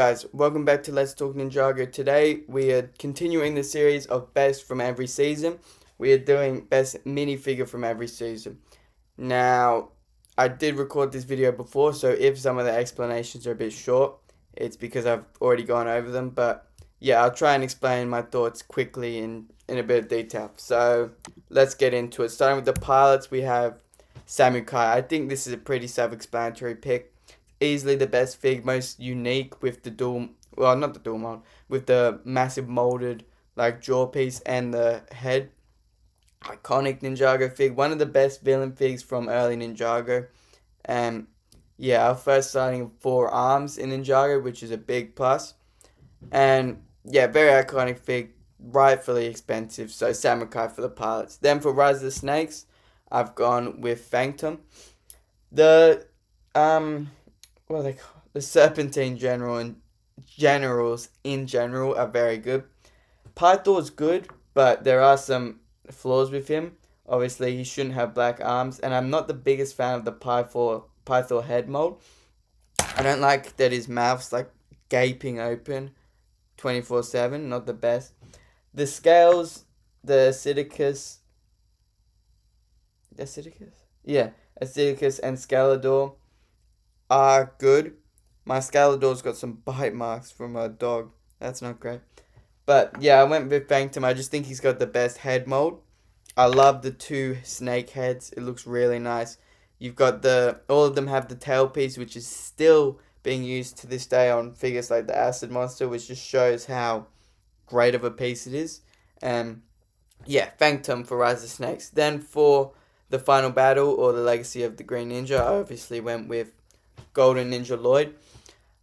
Guys, welcome back to Let's Talk Ninjago. Today we are continuing the series of best from every season. We are doing best minifigure from every season. Now, I did record this video before, so if some of the explanations are a bit short, it's because I've already gone over them. But yeah, I'll try and explain my thoughts quickly in a bit of detail. So let's get into it. Starting with the pilots, we have Samukai. I think this is a pretty self-explanatory pick. Easily the best fig, most unique with the dual, well, not the dual mold, with the massive molded like jaw piece and the head. Iconic Ninjago fig, one of the best villain figs from early Ninjago. And yeah, our first starting of 4 arms in Ninjago, which is a big plus. And yeah, very iconic fig, rightfully expensive. So Samurai for the pilots. Then for Rise of the Snakes, I've gone with Phantom. The what are they called? The Serpentine Generals in general are very good. Pythor's good, but there are some flaws with him. Obviously, he shouldn't have black arms, and I'm not the biggest fan of the Pythor head mold. I don't like that his mouth's like gaping open 24/7, not the best. The scales, the Acidicus? Yeah, Acidicus and Scalador are good. My Scalador's got some bite marks from a dog. That's not great. But yeah, I went with Phantom. I just think he's got the best head mold. I love the 2 snake heads. It looks really nice. You've got all of them have the tail piece, which is still being used to this day on figures like the Acid Monster, which just shows how great of a piece it is. Yeah, Phantom for Rise of Snakes. Then for the final battle or the Legacy of the Green Ninja, I obviously went with Golden Ninja Lloyd.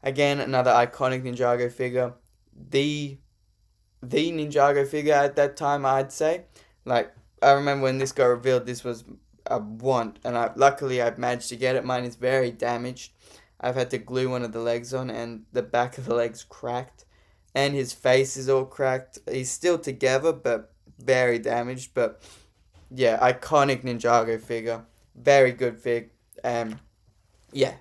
Again, another iconic Ninjago figure. The Ninjago figure at that time, I'd say. Like, I remember when this got revealed, this was a want, and luckily I've managed to get it. Mine is very damaged. I've had to glue one of the legs on, and the back of the leg's cracked, and his face is all cracked. He's still together, but very damaged. But yeah, iconic Ninjago figure, very good fig. Yeah.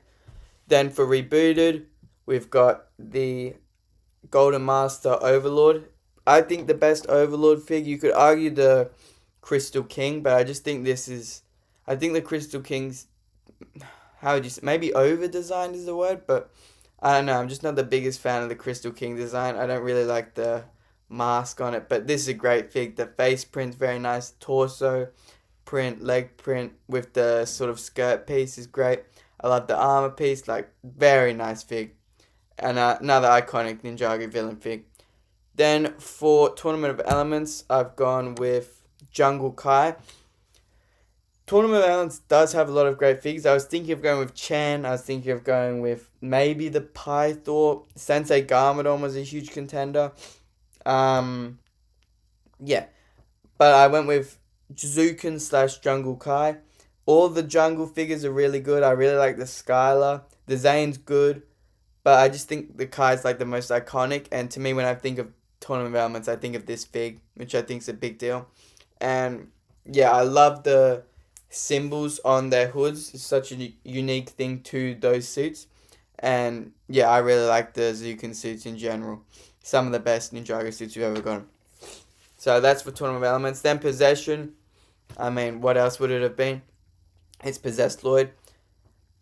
Then for rebooted, we've got the Golden Master Overlord. I think the best Overlord fig. You could argue the Crystal King, but I just think I think the Crystal King's, how would you say, maybe over designed is the word, but I don't know. I'm just not the biggest fan of the Crystal King design. I don't really like the mask on it, but this is a great fig. The face print's very nice. Torso print, leg print with the sort of skirt piece is great. I love the armor piece, like very nice fig. And another iconic Ninjago villain fig. Then for Tournament of Elements, I've gone with Jungle Kai. Tournament of Elements does have a lot of great figs. I was thinking of going with Chan. I was thinking of going with maybe the Pythor. Sensei Garmadon was a huge contender. Yeah. But I went with Zukin / Jungle Kai. All the jungle figures are really good. I really like the Skylar. The Zane's good. But I just think the Kai's like the most iconic. And to me, when I think of Tournament of Elements, I think of this fig, which I think is a big deal. And yeah, I love the symbols on their hoods. It's such a unique thing to those suits. And yeah, I really like the Zukin suits in general. Some of the best Ninjago suits you've ever gotten. So that's for Tournament of Elements. Then Possession. I mean, what else would it have been? It's Possessed Lloyd.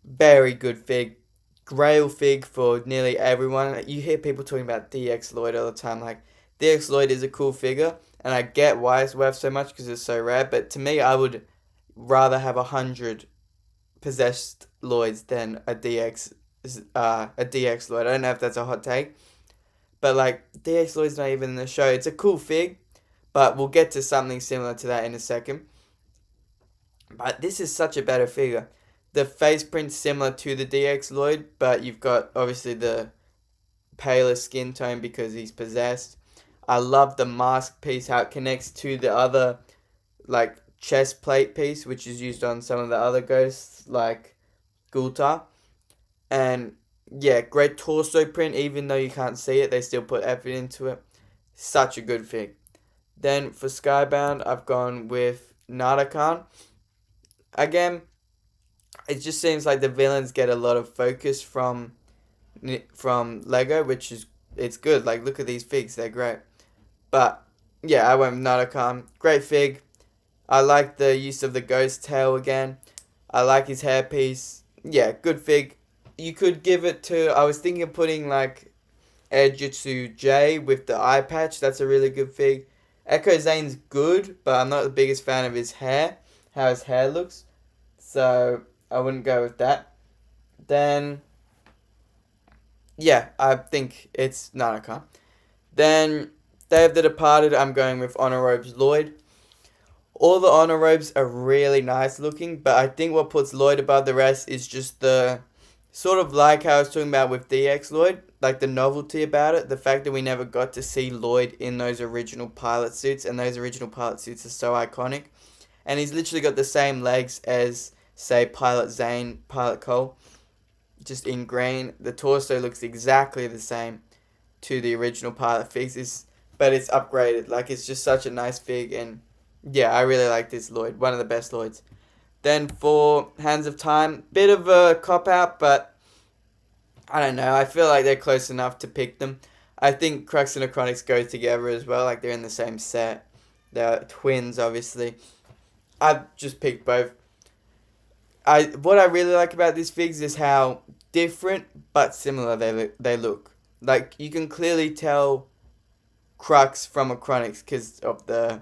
Very good fig. Grail fig for nearly everyone. You hear people talking about DX Lloyd all the time. Like, DX Lloyd is a cool figure, and I get why it's worth so much because it's so rare. But to me, I would rather have 100 Possessed Lloyds than a DX Lloyd. I don't know if that's a hot take, but like DX Lloyd's not even in the show. It's a cool fig, but we'll get to something similar to that in a second. But this is such a better figure. The face print's similar to the DX Lloyd, but you've got obviously the paler skin tone because he's possessed. I love the mask piece, how it connects to the other like chest plate piece, which is used on some of the other ghosts like Gulta. And yeah, great torso print, even though you can't see it, they still put effort into it. Such a good fig. Then for Skybound, I've gone with Narakan. Again, it just seems like the villains get a lot of focus from from Lego, which is it's good. Like look at these figs, they're great. But yeah, I went with Narukam. Great fig. I like the use of the ghost tail again. I like his hairpiece. Yeah, good fig. You could give it to. I was thinking of putting like Ejutsu J with the eye patch. That's a really good fig. Echo Zane's good, but I'm not the biggest fan of his hair. How his hair looks. So I wouldn't go with that. Then yeah, I think it's Nanaka. Then Day of the Departed, I'm going with Honor Robes Lloyd. All the honor robes are really nice looking, but I think what puts Lloyd above the rest is just the sort of like how I was talking about with DX Lloyd, like the novelty about it, the fact that we never got to see Lloyd in those original pilot suits, and those original pilot suits are so iconic. And he's literally got the same legs as, say, Pilot Zane, Pilot Cole, just in green. The torso looks exactly the same to the original Pilot figs, but it's upgraded. Like, it's just such a nice fig, and yeah, I really like this Lloyd. One of the best Lloyds. Then for Hands of Time, bit of a cop-out, but I don't know. I feel like they're close enough to pick them. I think Crux and Acronics go together as well. Like, they're in the same set. They're twins, obviously. I've just picked both. What I really like about these figs is how different but similar they look. Like, you can clearly tell Crux from Acronics because of the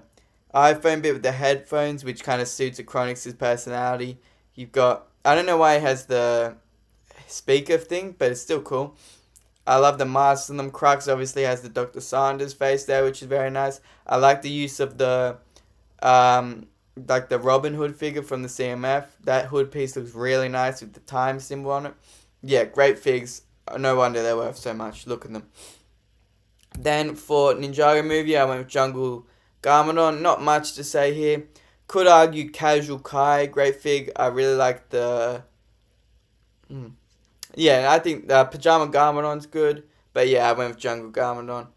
iPhone bit with the headphones, which kind of suits Acronics' personality. You've got, I don't know why it has the speaker thing, but it's still cool. I love the masks on them. Crux obviously has the Dr. Sanders face there, which is very nice. I like the use of the, like the Robin Hood figure from the CMF. That hood piece looks really nice with the time symbol on it. Yeah, great figs. No wonder they're worth so much. Look at them. Then for Ninjago movie, I went with Jungle Garmadon. Not much to say here. Could argue Casual Kai, great fig. I really like the... Yeah, I think Pajama Garmadon's good. But yeah, I went with Jungle Garmadon.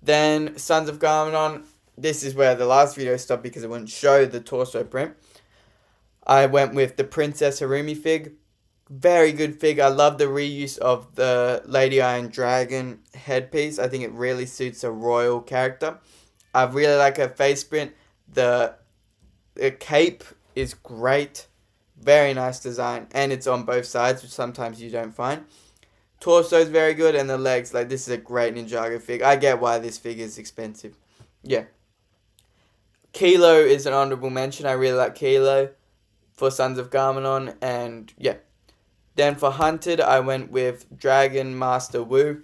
Then Sons of Garmadon. This is where the last video stopped because it wouldn't show the torso print. I went with the Princess Harumi fig. Very good fig. I love the reuse of the Lady Iron Dragon headpiece. I think it really suits a royal character. I really like her face print. The cape is great. Very nice design. And it's on both sides, which sometimes you don't find. Torso is very good. And the legs, like, this is a great Ninjago fig. I get why this fig is expensive. Yeah. Kilo is an honorable mention. I really like Kilo for Sons of Garmadon. And yeah. Then for Hunted, I went with Dragon Master Wu.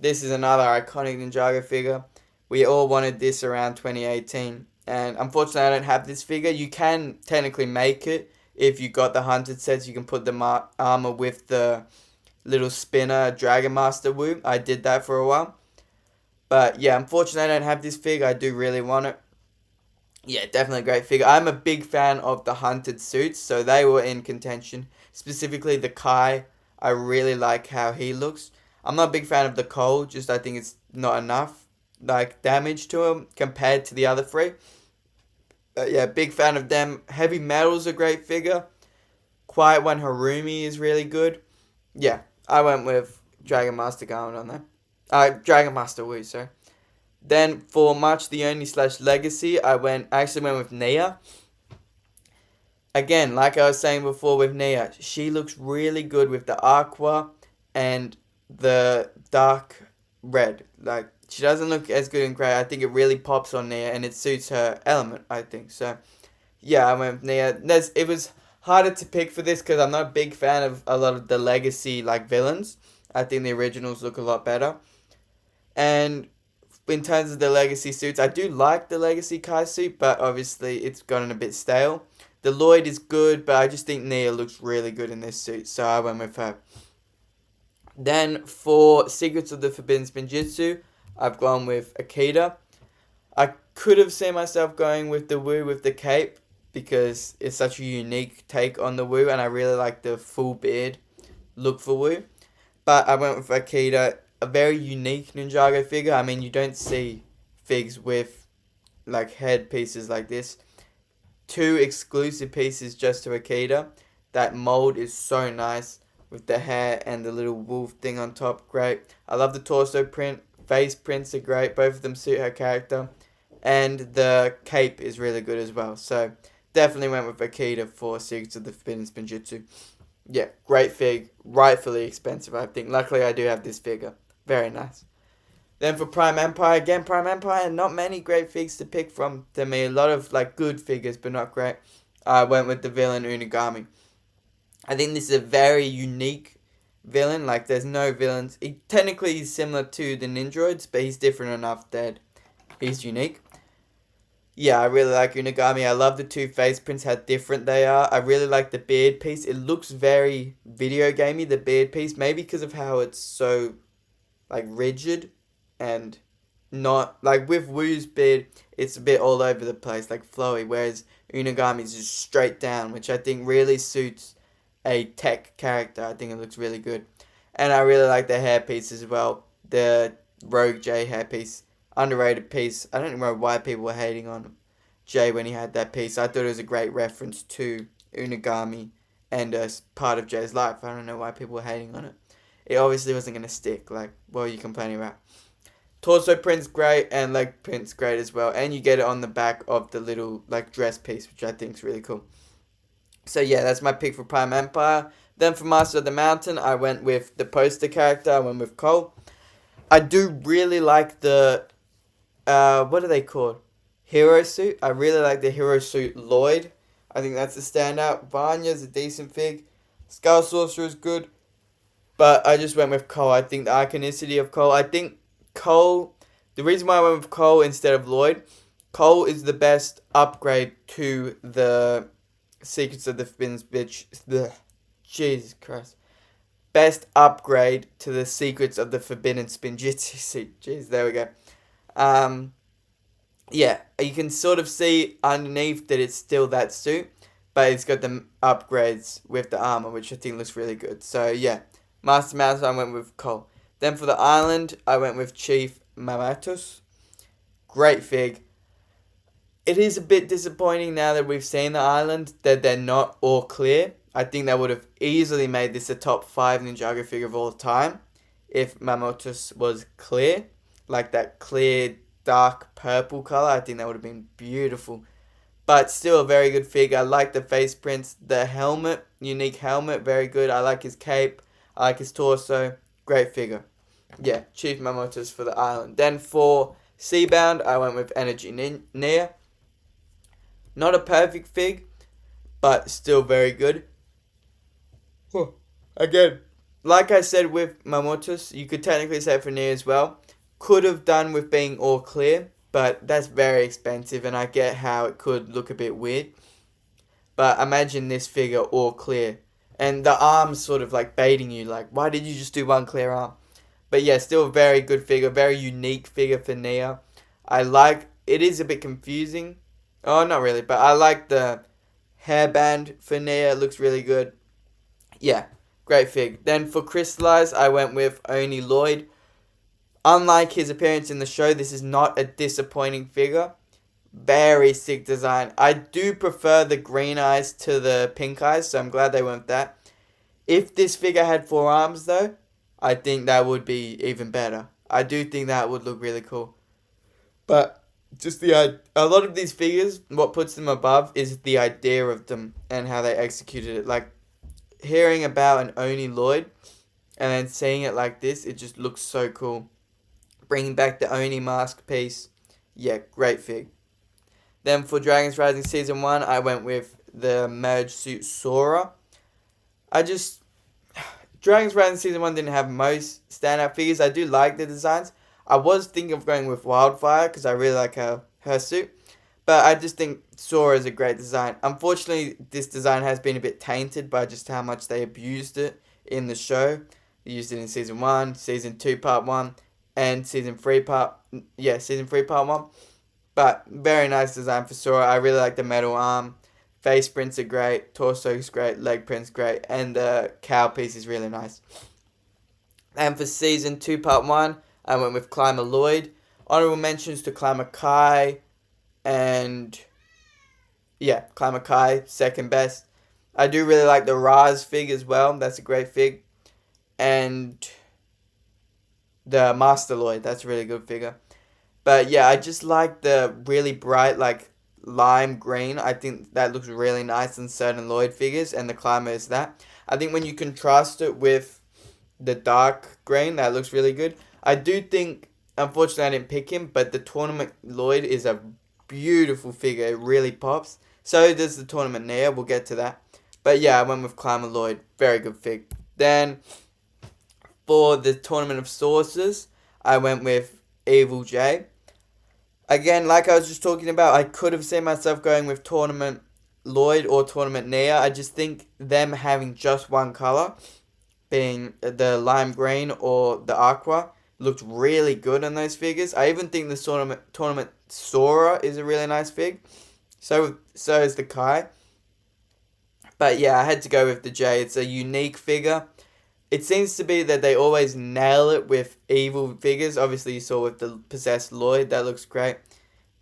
This is another iconic Ninjago figure. We all wanted this around 2018. And unfortunately, I don't have this figure. You can technically make it. If you got the Hunted sets, you can put the armor with the little spinner Dragon Master Wu. I did that for a while. But yeah, unfortunately, I don't have this figure. I do really want it. Yeah, definitely a great figure. I'm a big fan of the Hunted suits, so they were in contention. Specifically the Kai. I really like how he looks. I'm not a big fan of the Cole, just I think it's not enough like damage to him compared to the other three. But yeah, big fan of them. Heavy Metal's a great figure. Quiet One Harumi is really good. Yeah, I went with Dragon Master Garmadon there. Dragon Master Wu, sorry. Then for March the Only / Legacy, I actually went with Nia. Again, like I was saying before with Nia, she looks really good with the aqua and the dark red. Like, she doesn't look as good in grey. I think it really pops on Nia and it suits her element, I think. So, yeah, I went with Nia. It was harder to pick for this because I'm not a big fan of a lot of the Legacy, like, villains. I think the originals look a lot better. And in terms of the Legacy suits, I do like the Legacy Kai suit, but obviously it's gotten a bit stale. The Lloyd is good, but I just think Nia looks really good in this suit, so I went with her. Then for Secrets of the Forbidden Spinjitzu, I've gone with Akita. I could have seen myself going with the Wu with the cape, because it's such a unique take on the Wu, and I really like the full beard look for Wu. But I went with Akita, a very unique Ninjago figure. I mean, you don't see figs with like head pieces like this. 2 exclusive pieces just to Akita. That mold is so nice with the hair and the little wolf thing on top. Great. I love the torso print. Face prints are great. Both of them suit her character. And the cape is really good as well. So definitely went with Akita for Secrets of the Forbidden Spinjitzu. Yeah, great fig. Rightfully expensive, I think. Luckily, I do have this figure. Very nice. Then for Prime Empire, again, Prime Empire, not many great figs to pick from to me. A lot of like good figures, but not great. I went with the villain Unigami. I think this is a very unique villain. Like, there's no villains. Technically, he's similar to the Ninjroids, but he's different enough that he's unique. Yeah, I really like Unigami. I love the two face prints, how different they are. I really like the beard piece. It looks very video gamey, the beard piece. Maybe because of how it's so, like, rigid and not... Like, with Wu's beard, it's a bit all over the place, like, flowy. Whereas Unigami's just straight down, which I think really suits a tech character. I think it looks really good. And I really like the hairpiece as well. The Rogue J hairpiece. Underrated piece. I don't know why people were hating on Jay when he had that piece. I thought it was a great reference to Unigami and part of Jay's life. I don't know why people were hating on it. It obviously wasn't going to stick. Like, what are you complaining about? Torso print's great and leg print's great as well. And you get it on the back of the little like dress piece, which I think is really cool. So yeah, that's my pick for Prime Empire. Then for Master of the Mountain, I went with the poster character. I went with Cole. I do really like the... what are they called? Hero suit. I really like the hero suit Lloyd. I think that's a standout. Vanya's a decent fig. Skull Sorcerer is good. But I just went with Cole. I think the iconicity of Cole. I think Cole... The reason why I went with Cole instead of Lloyd... Cole is the best upgrade to the Secrets of the Forbidden Bitch. Jesus Christ. Best upgrade to the Secrets of the Forbidden Spinjitzu. Jeez, there we go. Yeah, you can sort of see underneath that it's still that suit, but it's got the upgrades with the armor, which I think looks really good. So yeah, Master Mouse, I went with Cole. Then for the island, I went with Chief Mamatus. Great fig. It is a bit disappointing now that we've seen the island that they're not all clear. I think they would have easily made this a top 5 Ninjago figure of all time if Mamatus was clear. Like that clear, dark purple color. I think that would have been beautiful. But still a very good figure. I like the face prints. The helmet, unique helmet, very good. I like his cape. I like his torso. Great figure. Yeah, Chief Mamatus for the island. Then for Seabound, I went with Energy Nia. Not a perfect fig, but still very good. Again, like I said with Mamatus, you could technically say for Nia as well. Could have done with being all clear, but that's very expensive and I get how it could look a bit weird. But imagine this figure all clear and the arms sort of like baiting you, like why did you just do one clear arm? But yeah, still a very good figure, very unique figure for Nia. It is a bit confusing. Oh, not really, but I like the hairband for Nia, it looks really good. Yeah, great fig. Then for Crystallized, I went with Oni Lloyd. Unlike his appearance in the show, this is not a disappointing figure. Very sick design. I do prefer the green eyes to the pink eyes, so I'm glad they went with that. If this figure had 4 arms, though, I think that would be even better. I do think that would look really cool. But just a lot of these figures, what puts them above is the idea of them and how they executed it. Like, hearing about an Oni Lloyd and then seeing it like this, it just looks so cool. Bringing back the Oni mask piece. Yeah, great fig. Then for Dragon's Rising Season 1, I went with the merge suit Sora. Dragon's Rising Season 1 didn't have most standout figures. I do like the designs. I was thinking of going with Wildfire because I really like her suit. But I just think Sora is a great design. Unfortunately, this design has been a bit tainted by just how much they abused it in the show. They used it in Season 1, Season 2 Part 1, and Season 3 Part 1. But very nice design for Sora. I really like the metal arm. Face prints are great. Torso is great. Leg prints great. And the cow piece is really nice. And for Season 2 Part 1, I went with Climber Lloyd. Honorable mentions to Climber Kai. And yeah, Climber Kai, second best. I do really like the Raz fig as well. That's a great fig. And the Master Lloyd. That's a really good figure. But yeah, I just like the really bright, like, lime green. I think that looks really nice in certain Lloyd figures, and the Climber is that. I think when you contrast it with the dark green, that looks really good. I do think, unfortunately, I didn't pick him, but the Tournament Lloyd is a beautiful figure. It really pops. So does the Tournament Neo. We'll get to that. But yeah, I went with Climber Lloyd. Very good fig. Then, for the Tournament of Sorcerers, I went with Evil J. Again, like I was just talking about, I could have seen myself going with Tournament Lloyd or Tournament Nia. I just think them having just one color, being the lime green or the aqua, looked really good on those figures. I even think the tournament Sora is a really nice fig. So is the Kai. But yeah, I had to go with the J. It's a unique figure. It seems to be that they always nail it with evil figures. Obviously, you saw with the Possessed Lloyd. That looks great.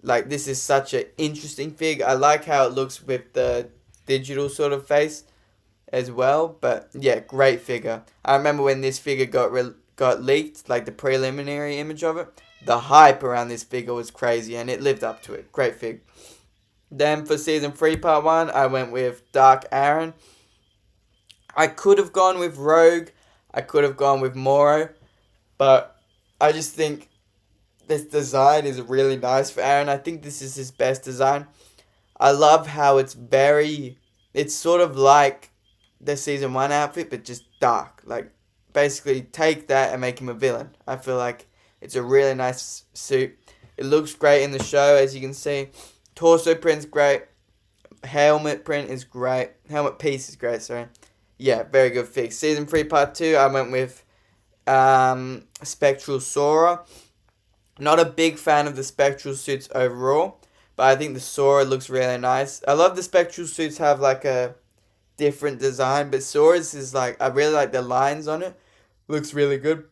Like, this is such an interesting fig. I like how it looks with the digital sort of face as well. But yeah, great figure. I remember when this figure got leaked, like the preliminary image of it. The hype around this figure was crazy, and it lived up to it. Great fig. Then for Season 3 Part 1, I went with Dark Aaron. I could have gone with Rogue. I could have gone with Moro. But I just think this design is really nice for Aaron. I think this is his best design. I love how it's sort of like the Season 1 outfit, but just dark. Like, basically take that and make him a villain. I feel like it's a really nice suit. It looks great in the show, as you can see. Torso print's great. Helmet print is great. Helmet piece is great, sorry. Yeah, very good fix. Season 3 Part 2, I went with Spectral Sora. Not a big fan of the Spectral suits overall, but I think the Sora looks really nice. I love the Spectral suits have like a different design, but Sora's is like, I really like the lines on it. Looks really good.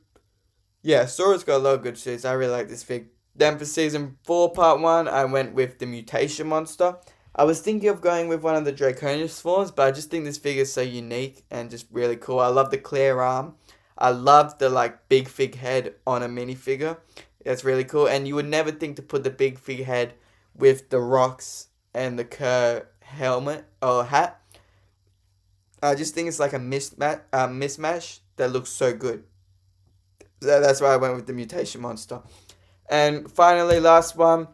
Yeah, Sora's got a lot of good suits. I really like this fig. Then for Season 4 Part 1, I went with the Mutation Monster. I was thinking of going with one of the Draconius forms, but I just think this figure is so unique and just really cool. I love the clear arm. I love the like big fig head on a minifigure. That's really cool. And you would never think to put the big fig head with the rocks and the Kerr helmet or hat. I just think it's like a mismatch that looks so good. So that's why I went with the Mutation Monster. And finally, last one,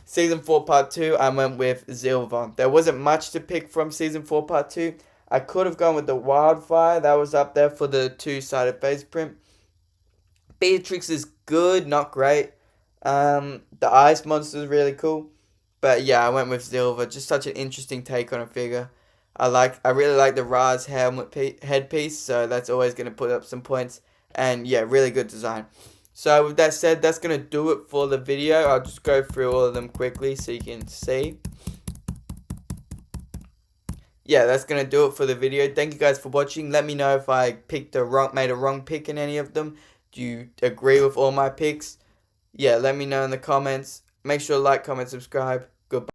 Season 4 Part 2, I went with Zilver. There wasn't much to pick from Season 4 Part 2. I could have gone with the Wildfire. That was up there for the two-sided face print. Beatrix is good, not great. The Ice Monster is really cool. But yeah, I went with Zilver. Just such an interesting take on a figure. I really like the Raz helmet headpiece, so that's always going to put up some points. And yeah, really good design. So with that said, that's going to do it for the video. I'll just go through all of them quickly so you can see. Yeah, that's going to do it for the video. Thank you guys for watching. Let me know if I made a wrong pick in any of them. Do you agree with all my picks? Yeah, let me know in the comments. Make sure to like, comment, subscribe. Goodbye.